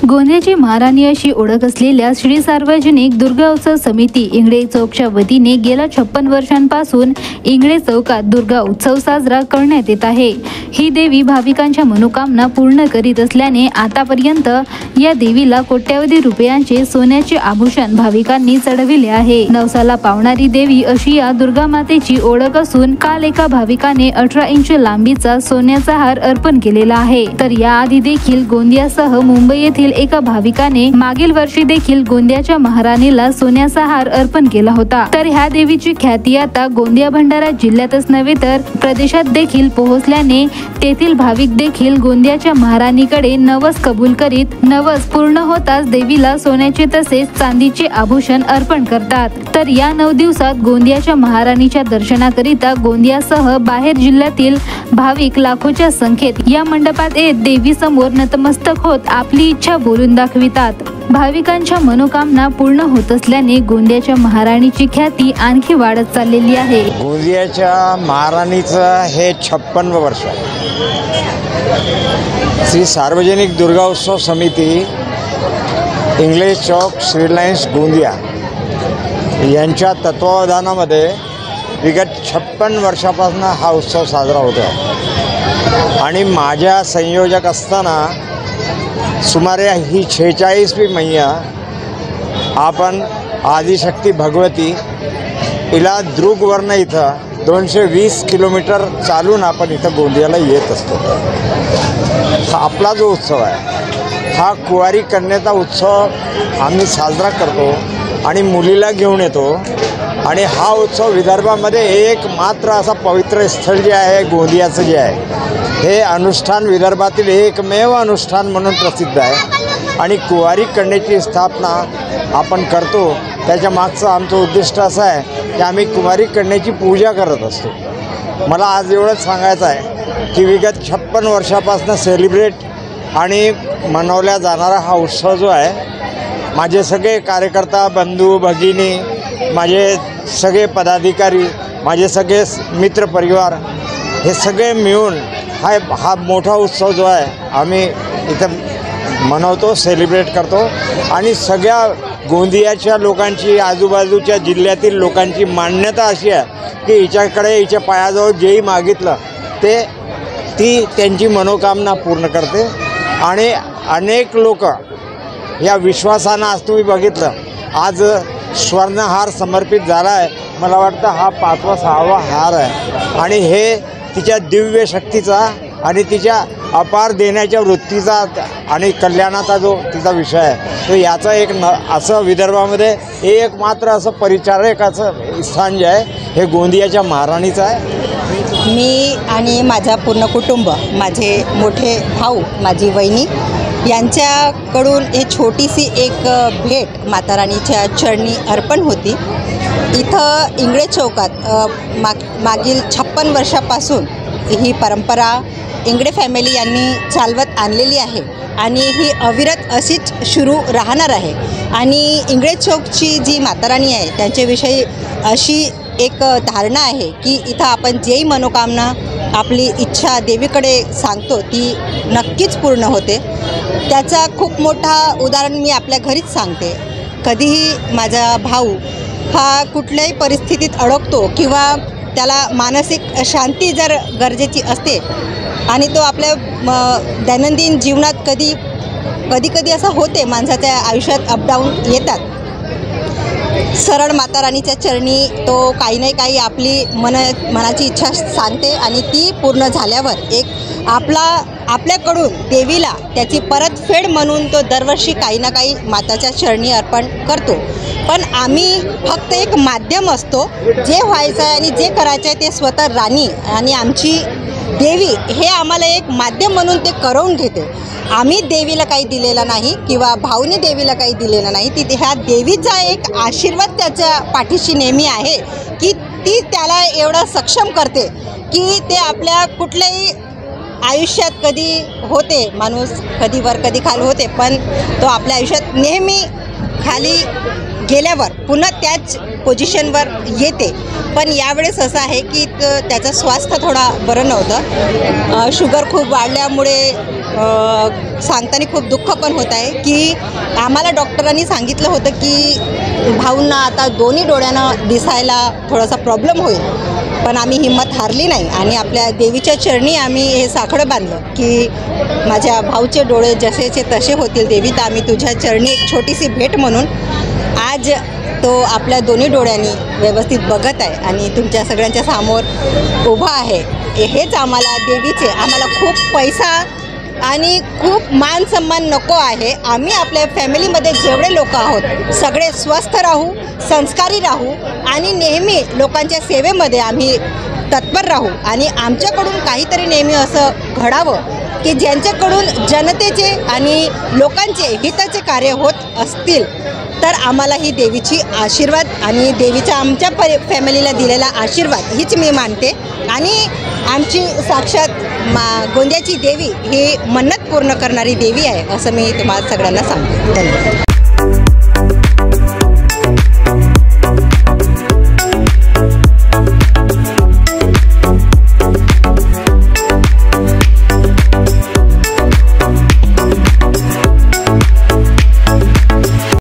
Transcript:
गोंदियाची महाराणी अशी ओळख असलेल्या श्री सार्वजनिक दुर्गा उत्सव समिती इंगळे चौकच्या वतीने गेल्या 56 वर्षांपासून इंगळे चौकात दुर्गा उत्सव साजरा करण्यात येत आहे। ही देवी भाविकांच्या मनोकामना पूर्ण करीत असल्याने आतापर्यंत या देवीला कोट्यवधी रुपयांचे सोन्याचे आभूषण भाविकांनी चढविले आहे। नवसाला पावणारी देवी अशी या दुर्गा मातेची ओळख असून काल एका भाविकाने 18 इंच लांबीचा सोन्याचा हार अर्पण केलेला आहे। तर याआधी देखील गोंदियासह मुंबई येथील एका भाविकाने मागील वर्षी देखील गोंदियाच्या महाराणीला सोन्याचा हार अर्पण केला होता। तर ह्या देवीची ख्याती आता गोंदिया भंडारा जिल्ह्यातच नव्हे तर प्रदेशात देखील पोहोचल्याने तेथील भाविक देखील गोंदियाच्या महाराणीकडे नवस कबूल करीत नवस पूर्ण होताच देवीला सोन्याचे तसेच चांदीचे आभूषण अर्पण करतात। तर या 9 दिवसात गोंदियाच्या महाराणीच्या दर्शनाकरिता गोंदियासह बाहेर जिल्ह्यातील भाविक लाखोच्या संख्येत या मंडपात येत देवी समोर नतमस्तक होत आपली इच्छा बोलून दाखवितात। भाविकांच्या मनोकामना पूर्ण होत असल्याने गोंदियाच्या महाराणीची ख्याती आणखी वाढत चाललेली आहे। गोंदियाच्या महाराणीचं हे 56 वर्ष श्री सार्वजनिक दुर्गा उत्सव समिती इंगळे चौक श्री लाईन्स गोंदिया यांच्या तत्वावधानामध्ये विगत 56 वर्षापासून हा उत्सव साजरा होतो आहे आणि माझ्या संयोजक असताना सुमारे ही 46वी मैया आपण आदिशक्ती भगवती हिला दृगवर्ण इथं 220 किलोमीटर चालून आपण इथं गोंदियाला येत असतो। हा आपला जो उत्सव आहे हा कुवारी कन्येचा उत्सव आम्ही साजरा करतो आणि मुलीला घेऊन येतो आणि हा उत्सव विदर्भामध्ये एकमात्र असा पवित्र स्थळ जे आहे गोंदियाचं जे आहे हे अनुष्ठान विदर्भातील एकमेव अनुष्ठान म्हणून प्रसिद्ध आहे आणि कुवारी कन्येची स्थापना आपण करतो। त्याच्या मागचं आमचं उद्दिष्ट असं आहे की आम्ही कुवारी कन्येची पूजा करत असतो। मला आज एवढंच सांगायचं आहे की विगत 56 वर्षापासून सेलिब्रेट आणि मनवल्या जाणारा हा उत्सव जो आहे माझे सगळे कार्यकर्ता बंधू भगिनी माझे सगळे पदाधिकारी माझे सगळे मित्रपरिवार हे सगळे मिळून हा मोठा उत्सव जो आहे आम्ही इथं मनवतो सेलिब्रेट करतो आणि सगळ्या गोंदियाच्या लोकांची आजूबाजूच्या जिल्ह्यातील लोकांची मान्यता अशी आहे की हिच्याकडे हिच्या पायाजवळ जेही मागितलं ते ती त्यांची मनोकामना पूर्ण करते आणि अनेक लोक या विश्वासानं आज तुम्ही बघितलं आज स्वर्णहार समर्पित झाला आहे। मला वाटतं हा 5वा 6वा हार आहे आणि हे तिच्या दिव्य शक्तीचा आणि तिच्या अपार देण्याच्या वृत्तीचा आणि कल्याणाचा जो तिचा विषय आहे तो याचा एक असं विदर्भामध्ये एकमात्र असं परिचारकाचं स्थान जे आहे हे गोंदियाच्या महाराणीचं आहे। मी आणि माझा पूर्ण कुटुंब माझे मोठे भाऊ माझी वहिनी यांच्याकडून हे छोटीशी एक भेट माता राणीच्या चरणी अर्पण होती। इथं इंगळे चौकात मागील 56 वर्षापासून ही परंपरा इंगळे फॅमिली यांनी चालवत आणलेली आहे आणि ही अविरत अशीच सुरू राहणार आहे आणि इंगळे चौकची जी माता राणी आहे त्यांच्याविषयी अशी एक धारणा आहे की इथं आपण जेही मनोकामना आपली इच्छा देवीकडे सांगतो ती नक्कीच पूर्ण होते। त्याचा खूप मोठा उदाहरण मी आपल्या घरीच सांगते। कधीही माझा भाऊ हा कुठल्याही परिस्थितीत अडकतो किंवा त्याला मानसिक शांती जर गरजेची असते आणि तो आपल्या दैनंदिन जीवनात कधी असं होते माणसाच्या आयुष्यात अपडाऊन येतात। सरळ माता राणीच्या चरणी तो काही नाही काही आपली मनाची इच्छा सांगते आणि ती पूर्ण झाल्यावर एक आपल्याकडून देवीला त्याची परतफेड म्हणून तो दरवर्षी काही ना काही माताच्या चरणी अर्पण करतो। पण आम्ही फक्त एक माध्यम असतो, जे व्हायचं आहे आणि जे करायचं आहे ते स्वतः राणी आणि आमची देवी हे आम्हाला एक माध्यम म्हणून ते करवून घेते। आम्ही देवीला काही दिलेला नाही किंवा भाऊने देवीला काही दिलेलं नाही, ती ह्या देवीचा एक आशीर्वाद त्याच्या पाठीशी नेहमी आहे की ती त्याला एवढं सक्षम करते की ते आपल्या कुठल्याही आयुष्यात कधी होते माणूस कधी वर कधी खाली होते पण तो आपल्या आयुष्यात नेहमी खाली गेल्यावर पुन्हा त्याच पोझिशनवर येते। पण यावेळेस असं आहे की त्याचं स्वास्थ्य थोडा बरं नव्हतं, शुगर खूप वाढल्यामुळे सांगताना खूप दुःख पण होत आहे की आम्हाला डॉक्टरांनी सांगितलं होतं की भाऊंना आता दोन्ही डोळ्यानं दिसायला थोडासा प्रॉब्लेम होईल, पण आम्ही हिंमत हारली नाही आणि आपल्या देवीच्या चरणी आम्ही हे साकडं बांधलं की माझ्या भाऊचे डोळे जसेचे तसे होतील देवी, तर आम्ही तुझ्या चरणी एक छोटीशी भेट म्हणून आज तो आपल्या दोन्ही डोळ्यांनी व्यवस्थित बघत आहे आणि तुमच्या सगळ्यांच्या समोर उभा आहे. हेच आम्हाला देवीचे, आम्हाला खूप पैसा आणि खूप मान सन्मान नको आहे. आम्ही आपल्या फॅमिलीमध्ये जेवढे लोक आहोत सगळे स्वस्थ राहू, संस्कारी राहू आणि नेहमी लोकांच्या सेवेमध्ये आम्ही तत्पर राहू आणि आमच्याकडून काहीतरी नेहमी असं घडावं की ज्यांच्याकडून जनतेचे आणि लोकांचे हिताचे कार्य होत असतील, तर आम्हाला ही देवीची आशीर्वाद आणि देवीचा आमच्या फॅमिलीला दिलेला आशीर्वाद हीच मी मानते आणि आमची साक्षात गोंदियाची देवी ही मन्नत पूर्ण करणारी देवी आहे असं मी तुम्हाला सगळ्यांना सांगते. धन्यवाद.